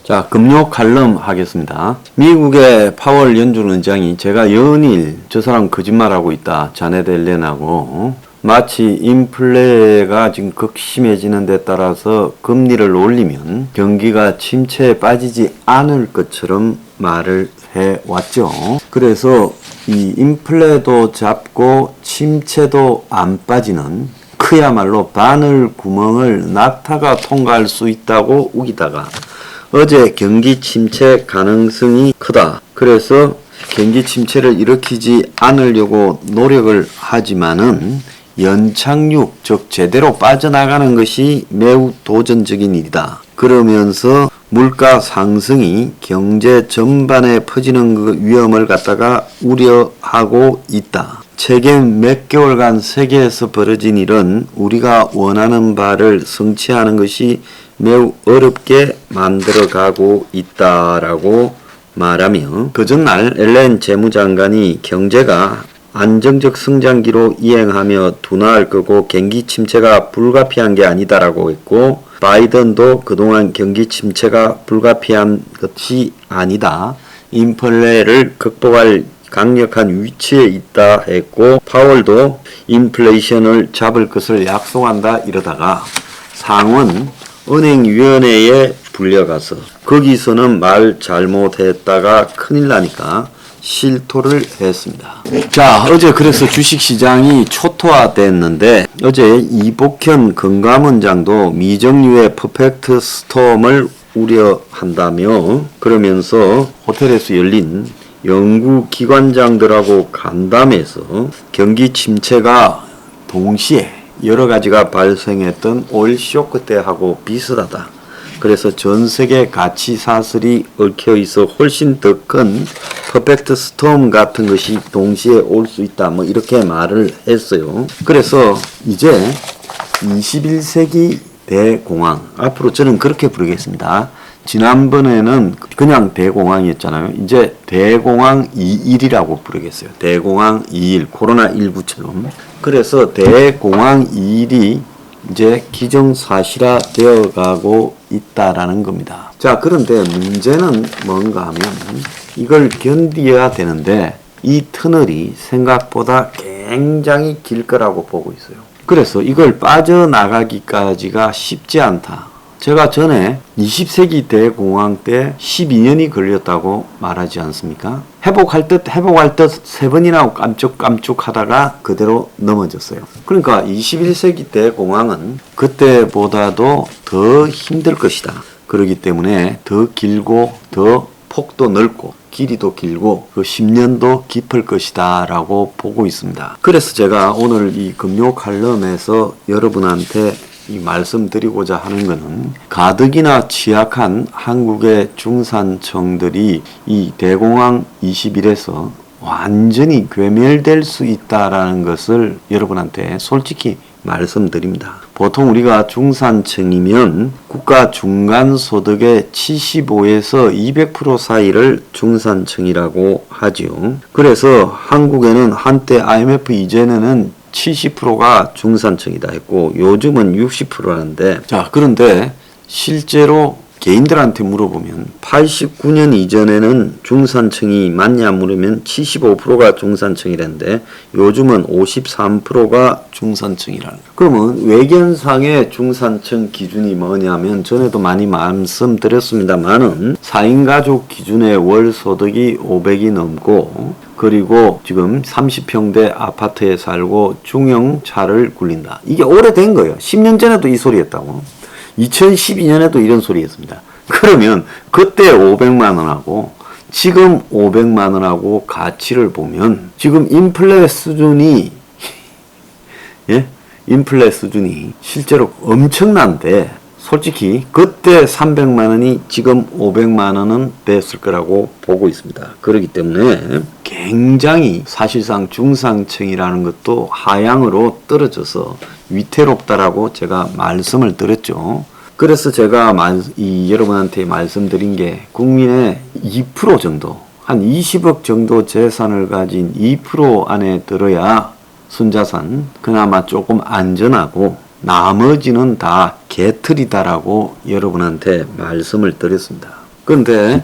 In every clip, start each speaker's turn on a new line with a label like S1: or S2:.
S1: 자, 금요 칼럼 하겠습니다. 미국의 파월 연준 의장이 제가 연일 저 사람 거짓말하고 있다. 자네트 옐런하고 마치 인플레가 지금 극심해지는 데 따라서 금리를 올리면 경기가 침체에 빠지지 않을 것처럼 말을 해왔죠. 그래서 이 인플레도 잡고 침체도 안 빠지는 그야말로 바늘 구멍을 낙타가 통과할 수 있다고 우기다가 어제 경기 침체 가능성이 크다. 그래서 경기 침체를 일으키지 않으려고 노력을 하지만은 연착륙, 즉 제대로 빠져나가는 것이 매우 도전적인 일이다. 그러면서 물가 상승이 경제 전반에 퍼지는 그 위험을 갖다가 우려하고 있다. 최근 몇 개월간 세계에서 벌어진 일은 우리가 원하는 바를 성취하는 것이 매우 어렵게 만들어가고 있다라고 말하며 그 전날 옐런 재무장관이 경제가 안정적 성장기로 이행하며 둔화할 거고 경기 침체가 불가피한 게 아니다라고 했고 바이든도 그동안 경기 침체가 불가피한 것이 아니다. 인플레를 극복할 강력한 위치에 있다 했고 파월도 인플레이션을 잡을 것을 약속한다 이러다가 상원 은행위원회에 불려가서 거기서는 말 잘못했다가 큰일 나니까 실토를 했습니다. 자, 어제 그래서 주식시장이 초토화됐는데 어제 이복현 금감원장도 미정유의 퍼펙트 스톰을 우려한다며 그러면서 호텔에서 열린 연구기관장들하고 간담회에서 경기 침체가 동시에 여러 가지가 발생했던 오일 쇼크 때하고 비슷하다. 그래서 전 세계 가치 사슬이 얽혀 있어 훨씬 더 큰 퍼펙트 스톰 같은 것이 동시에 올 수 있다. 뭐 이렇게 말을 했어요. 그래서 이제 21세기 대공황, 앞으로 저는 그렇게 부르겠습니다. 지난번에는 그냥 대공황이었잖아요. 이제 대공황 2.1이라고 부르겠어요. 대공황 2.1, 코로나19처럼. 그래서 대공황 2.1이 이제 기정사실화 되어가고 있다라는 겁니다. 자, 그런데 문제는 뭔가 하면 이걸 견뎌야 되는데 이 터널이 생각보다 굉장히 길 거라고 보고 있어요. 그래서 이걸 빠져나가기까지가 쉽지 않다. 제가 전에 20세기 대공황 때 12년이 걸렸다고 말하지 않습니까? 회복할 듯 세 번이나 깜쭉 하다가 그대로 넘어졌어요. 그러니까 21세기 대공황은 그때보다도 더 힘들 것이다. 그렇기 때문에 더 길고 더 폭도 넓고 길이도 길고 그 10년도 깊을 것이다 라고 보고 있습니다. 그래서 제가 오늘 이 금요 칼럼에서 여러분한테 이 말씀드리고자 하는 것은 가덕이나 취약한 한국의 중산층들이 이 대공황 21에서 완전히 괴멸될 수 있다라는 것을 여러분한테 솔직히 말씀드립니다. 보통 우리가 중산층이면 국가 중간소득의 75에서 200% 사이를 중산층이라고 하죠. 그래서 한국에는 한때 IMF 이전에는 70%가 중산층이다 했고 요즘은 60%라는데 자, 그런데 실제로 개인들한테 물어보면 89년 이전에는 중산층이 맞냐 물으면 75%가 중산층이랬는데 요즘은 53%가 중산층이라는 거예요. 그러면 외견상의 중산층 기준이 뭐냐면 전에도 많이 말씀드렸습니다만은 4인 가족 기준의 월 소득이 500이 넘고 그리고 지금 30평대 아파트에 살고 중형차를 굴린다. 이게 오래된 거예요. 10년 전에도 이 소리 했다고. 2012년에도 이런 소리 했습니다. 그러면 그때 500만 원하고 지금 500만 원하고 가치를 보면 지금 인플레 수준이 예? 인플레 수준이 실제로 엄청난데 솔직히 그때 300만 원이 지금 500만 원은 됐을 거라고 보고 있습니다. 그렇기 때문에 굉장히 사실상 중산층이라는 것도 하향으로 떨어져서 위태롭다라고 제가 말씀을 드렸죠. 그래서 제가 여러분한테 말씀드린 게 국민의 2% 정도, 한 20억 정도 재산을 가진 2% 안에 들어야 순자산, 그나마 조금 안전하고 나머지는 다 개털이다라고 여러분한테 말씀을 드렸습니다. 그런데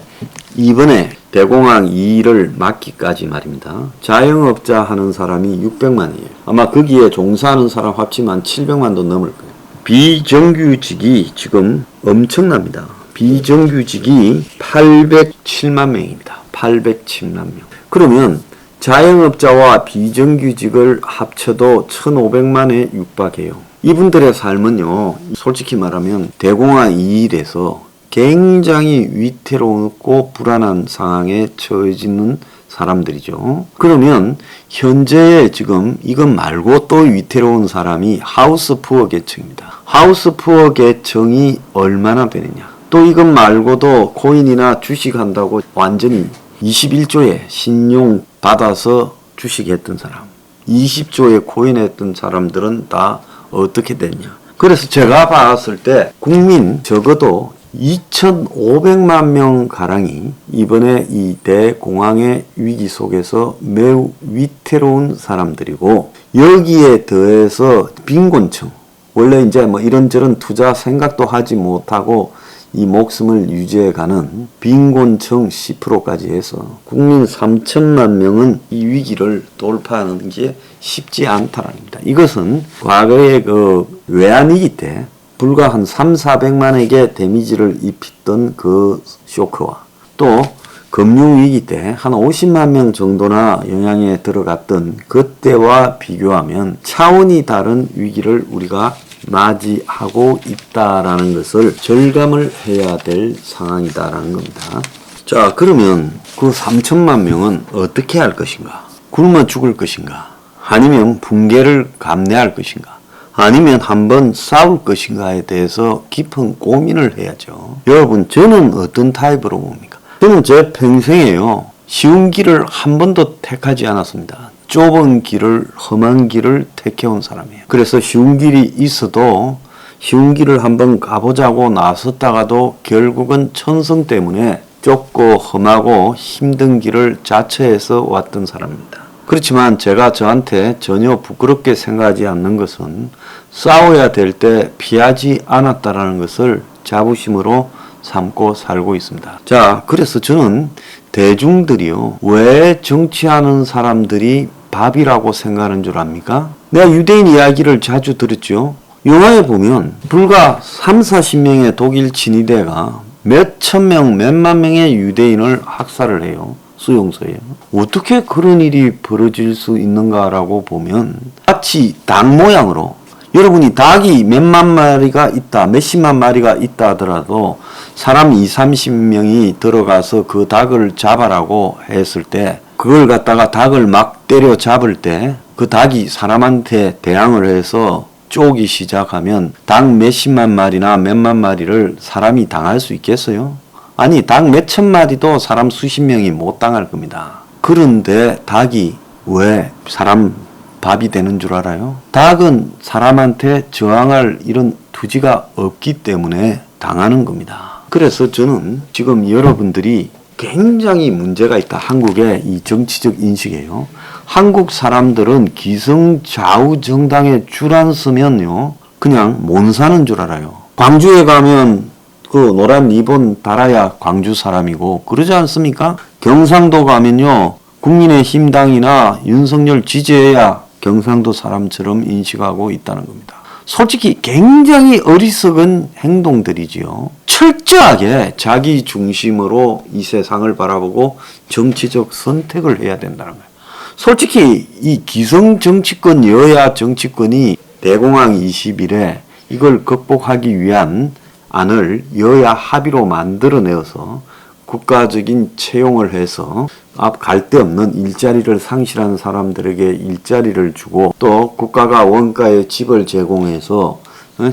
S1: 이번에 대공황 2를 막기까지 말입니다. 자영업자 하는 사람이 600만이에요. 아마 거기에 종사하는 사람 합치면 700만도 넘을 거예요. 비정규직이 지금 엄청납니다. 비정규직이 807만 명입니다. 807만 명. 그러면 자영업자와 비정규직을 합쳐도 1500만에 육박해요. 이분들의 삶은요, 솔직히 말하면 대공황 2일에서 굉장히 위태롭고 불안한 상황에 처해지는 사람들이죠. 그러면 현재에 지금 이것 말고 또 위태로운 사람이 하우스 푸어 계층입니다. 하우스 푸어 계층이 얼마나 되느냐. 또 이것 말고도 코인이나 주식한다고 완전히 21조에 신용 받아서 주식했던 사람, 20조에 코인했던 사람들은 다 어떻게 됐냐. 그래서 제가 봤을 때 국민 적어도 2,500만 명 가량이 이번에 이 대공황의 위기 속에서 매우 위태로운 사람들이고, 여기에 더해서 빈곤층, 원래 이제 뭐 이런저런 투자 생각도 하지 못하고 이 목숨을 유지해가는 빈곤층 10%까지 해서 국민 3천만 명은 이 위기를 돌파하는 게 쉽지 않다라는 겁니다. 이것은 과거에 그 외환위기 때 불과 한 3,400만에게 데미지를 입혔던 그 쇼크와 또 금융위기 때 한 50만 명 정도나 영향에 들어갔던 그때와 비교하면 차원이 다른 위기를 우리가 맞이하고 있다라는 것을 절감을 해야 될 상황이다라는 겁니다. 자, 그러면 그 3천만 명은 어떻게 할 것인가? 굶어 죽을 것인가? 아니면 붕괴를 감내할 것인가? 아니면 한번 싸울 것인가에 대해서 깊은 고민을 해야죠. 여러분, 저는 어떤 타입으로 봅니까? 저는 제 평생에요, 쉬운 길을 한 번도 택하지 않았습니다. 좁은 길을, 험한 길을 택해온 사람이에요. 그래서 쉬운 길이 있어도 쉬운 길을 한번 가보자고 나섰다가도 결국은 천성 때문에 좁고 험하고 힘든 길을 자처해서 왔던 사람입니다. 그렇지만 제가 저한테 전혀 부끄럽게 생각하지 않는 것은 싸워야 될 때 피하지 않았다라는 것을 자부심으로 삼고 살고 있습니다. 자, 그래서 저는 대중들이요, 왜 정치하는 사람들이 밥이라고 생각하는 줄 압니까? 내가 유대인 이야기를 자주 들었죠. 영화에 보면 불과 30-40명의 독일 친위대가 몇천 명, 몇만 명의 유대인을 학살을 해요. 수용소에. 어떻게 그런 일이 벌어질 수 있는가라고 보면 마치 닭 모양으로, 여러분이 닭이 몇만 마리가 있다, 몇십만 마리가 있다 하더라도 사람 20-30명이 들어가서 그 닭을 잡아라고 했을 때, 그걸 갖다가 닭을 막 때려 잡을 때 그 닭이 사람한테 대항을 해서 쪼기 시작하면 닭 몇십만 마리나 몇만 마리를 사람이 당할 수 있겠어요? 아니, 닭 몇천 마리도 사람 수십 명이 못 당할 겁니다. 그런데 닭이 왜 사람 밥이 되는 줄 알아요? 닭은 사람한테 저항할 이런 투지가 없기 때문에 당하는 겁니다. 그래서 저는 지금 여러분들이 굉장히 문제가 있다. 한국의 이 정치적 인식이에요. 한국 사람들은 기성좌우 정당에 줄 안 서면요, 그냥 못 사는 줄 알아요. 광주에 가면 그 노란 리본 달아야 광주 사람이고 그러지 않습니까? 경상도 가면요, 국민의힘당이나 윤석열 지지해야 경상도 사람처럼 인식하고 있다는 겁니다. 솔직히 굉장히 어리석은 행동들이지요. 철저하게 자기 중심으로 이 세상을 바라보고 정치적 선택을 해야 된다는 거예요. 솔직히 이 기성 정치권, 여야 정치권이 대공황 20일에 이걸 극복하기 위한 안을 여야 합의로 만들어내어서 국가적인 채용을 해서 앞 갈 데 없는 일자리를 상실한 사람들에게 일자리를 주고, 또 국가가 원가에 집을 제공해서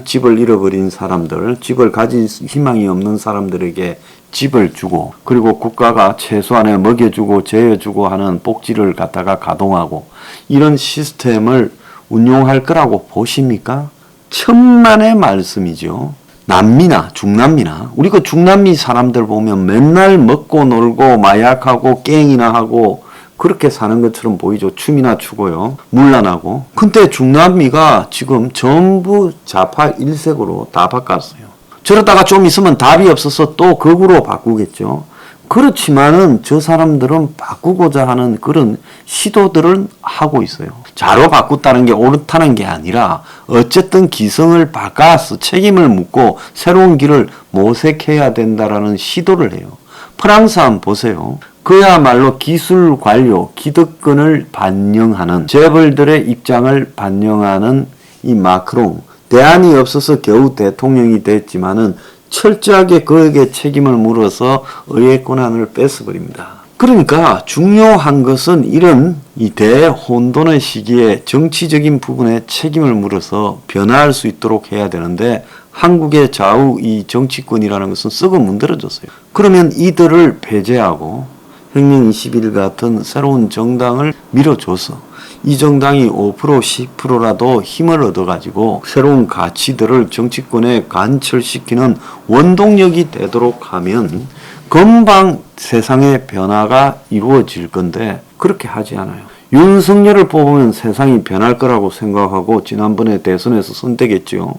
S1: 집을 잃어버린 사람들, 집을 가질 희망이 없는 사람들에게 집을 주고, 그리고 국가가 최소한의 먹여주고 재여주고 하는 복지를 갖다가 가동하고, 이런 시스템을 운용할 거라고 보십니까? 천만의 말씀이죠. 남미나 중남미나, 우리 그 중남미 사람들 보면 맨날 먹고 놀고 마약하고 깽이나 하고 그렇게 사는 것처럼 보이죠. 춤이나 추고요, 물란하고. 근데 중남미가 지금 전부 좌파 일색으로 다 바꿨어요. 저러다가 좀 있으면 답이 없어서 또 극으로 바꾸겠죠. 그렇지만은 저 사람들은 바꾸고자 하는 그런 시도들을 하고 있어요. 자로 바꿨다는 게 옳다는 게 아니라 어쨌든 기성을 바꿔서 책임을 묻고 새로운 길을 모색해야 된다라는 시도를 해요. 프랑스 한번 보세요. 그야말로 기술 관료, 기득권을 반영하는 재벌들의 입장을 반영하는 이 마크롱, 대안이 없어서 겨우 대통령이 됐지만은 철저하게 그에게 책임을 물어서 의회 권한을 뺏어버립니다. 그러니까 중요한 것은 이런 이 대혼돈의 시기에 정치적인 부분에 책임을 물어서 변화할 수 있도록 해야 되는데 한국의 좌우 이 정치권이라는 것은 썩어 문드러졌어요. 그러면 이들을 배제하고 혁명 21 같은 새로운 정당을 밀어줘서 이 정당이 5% 10%라도 힘을 얻어가지고 새로운 가치들을 정치권에 관철시키는 원동력이 되도록 하면 금방 세상의 변화가 이루어질 건데 그렇게 하지 않아요. 윤석열을 뽑으면 세상이 변할 거라고 생각하고 지난번에 대선에서 선택했죠.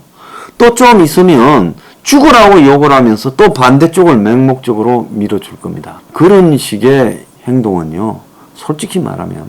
S1: 또 좀 있으면 죽으라고 욕을 하면서 또 반대쪽을 맹목적으로 밀어줄 겁니다. 그런 식의 행동은요, 솔직히 말하면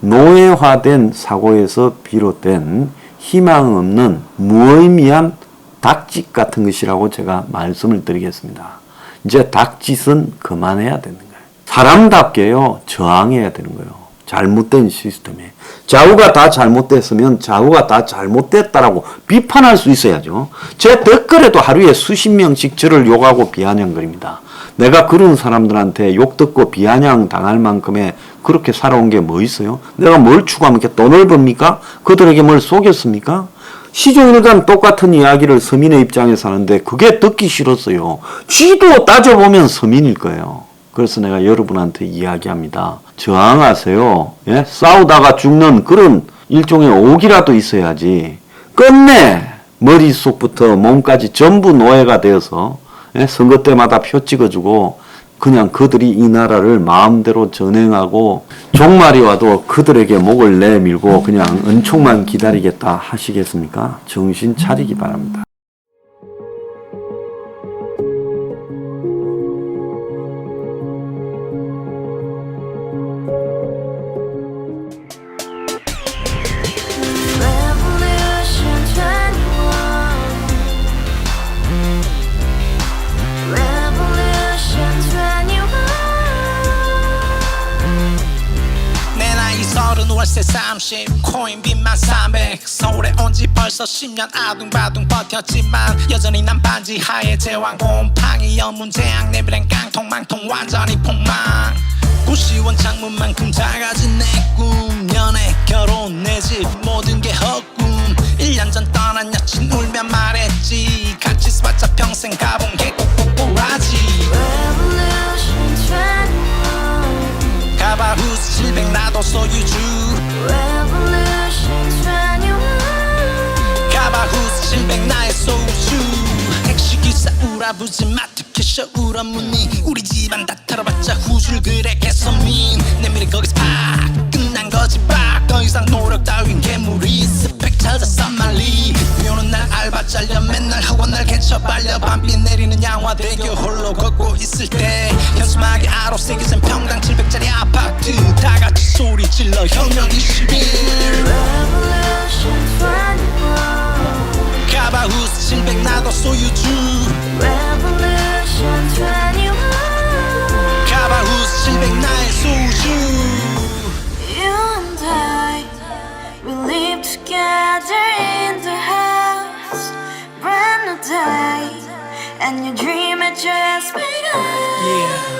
S1: 노예화된 사고에서 비롯된 희망 없는 무의미한 닭짓 같은 것이라고 제가 말씀을 드리겠습니다. 이제 닭짓은 그만해야 되는 거예요. 사람답게요, 저항해야 되는 거예요. 잘못된 시스템에. 좌우가 다 잘못됐으면 좌우가 다 잘못됐다라고 비판할 수 있어야죠. 제 댓글에도 하루에 수십 명씩 저를 욕하고 비아냥거립니다. 내가 그런 사람들한테 욕 듣고 비아냥 당할 만큼의 그렇게 살아온 게 뭐 있어요? 내가 뭘 추구하면 이렇게 돈을 법니까? 그들에게 뭘 속였습니까? 시종일관 똑같은 이야기를 서민의 입장에서 하는데 그게 듣기 싫었어요. 쥐도 따져보면 서민일 거예요. 그래서 내가 여러분한테 이야기합니다. 저항하세요. 예? 싸우다가 죽는 그런 일종의 옥이라도 있어야지. 끝내 머릿속부터 몸까지 전부 노예가 되어서 예? 선거 때마다 표 찍어주고 그냥 그들이 이 나라를 마음대로 전행하고 종말이 와도 그들에게 목을 내밀고 그냥 은총만 기다리겠다 하시겠습니까? 정신 차리기 바랍니다.
S2: 월세 30 코인빚만 300 서울에 온지 벌써 10년 아둥바둥 버텼지만 여전히 난 반지 하에 제왕 곰팡이 연문제약 내 미래는 깡통망통 완전히 폭망 고시원 창문만큼 작아진 내 꿈 연애 결혼 내 집 모든 게 헛꿈 1년 전 떠난 여친 울며 말했지 같이 써봤자 평생 가본 게 꼬꼬꼬라지 가바후스 700 나도 소유주 가바후스 700 나의 소유주 택시기사 우라부지 마트 캐셔 울어문니 우리 집안 다 털어봤자 후줄 그래 개선민 내 미래 거기서 팍 끝난 거지 팍더 이상 노력 따윈 괴물이 스펙 찾아서 말리 비오는 날 알바 잘려 맨날 학원 날 개쳐 빨려 밤비 내리는 양화대교 홀로 걷고 있을 때 현수막에 아로 새겨진 평당 700짜리 아파트 다같이 소리 질러 혁명 21 가바후스 700 나도 소유주 가바후스 700 나의 소유주
S3: You and I, we live together in the house brand new day and your dream had just begun.
S2: Yeah